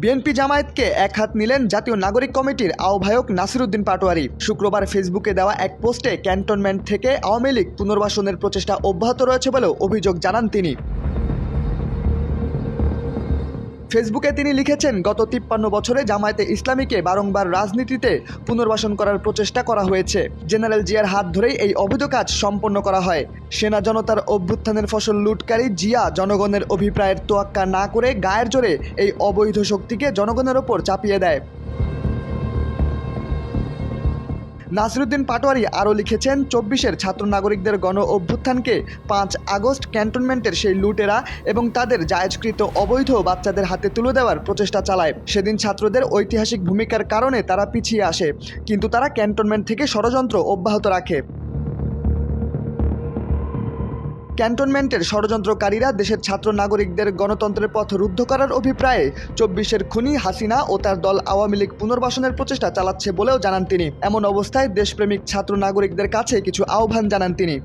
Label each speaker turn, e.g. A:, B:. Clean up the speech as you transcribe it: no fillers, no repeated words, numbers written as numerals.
A: BNP জামায়াতকে এক হাত নিলেন জাতীয় নাগরিক কমিটির আহ্বায়ক নাসিরউদ্দিন পাটোয়ারী। শুক্রবার ফেসবুকে দেওয়া এক পোস্টে ক্যান্টনমেন্ট থেকে আওয়ামী লীগ পুনর্বাসনের প্রচেষ্টা অব্যাহত রয়েছে বলেও অভিযোগ জানান তিনি। ফেসবুকে তিনি লিখেছেন, গত 53 বছরে জামায়াতে ইসলামীকে বারংবার রাজনীতিতে পুনর্বাসন করার প্রচেষ্টা করা হয়েছে। জেনারেল জিয়ার হাত ধরেই এই অবৈধ কাজ সম্পন্ন করা হয়। সেনা জনতার অভ্যুত্থানের ফসল লুটকারী জিয়া জনগণের অভিপ্রায়ের তোয়াক্কা না করে গায়ের জোরে এই অবৈধ শক্তিকে জনগণের ওপর চাপিয়ে দেয়। নাসিরউদ্দিন পাটোয়ারী আরও লিখেছেন, 24-এর ছাত্র নাগরিকদের গণ অভ্যুত্থানকে 5 আগস্ট ক্যান্টনমেন্টের সেই লুটেরা এবং তাদের জায়েজকৃত অবৈধ বাচ্চাদের হাতে তুলে দেওয়ার প্রচেষ্টা চালায়। সেদিন ছাত্রদের ঐতিহাসিক ভূমিকার কারণে তারা পিছিয়ে আসে, কিন্তু তারা ক্যান্টনমেন্ট থেকে ষড়যন্ত্র অব্যাহত রাখে। ক্যান্টনমেন্টের ষড়যন্ত্রকারীরা দেশের ছাত্র নাগরিকদের গণতন্ত্রের পথ রুদ্ধ করার অভিপ্রায়ে 24-এর খুনি হাসিনা ও তার দল আওয়ামী লীগ পুনর্বাসনের প্রচেষ্টা চালাচ্ছে বলেও জানান তিনি। এমন অবস্থায় দেশপ্রেমিক ছাত্র নাগরিকদের কাছে কিছু আহ্বান জানান তিনি।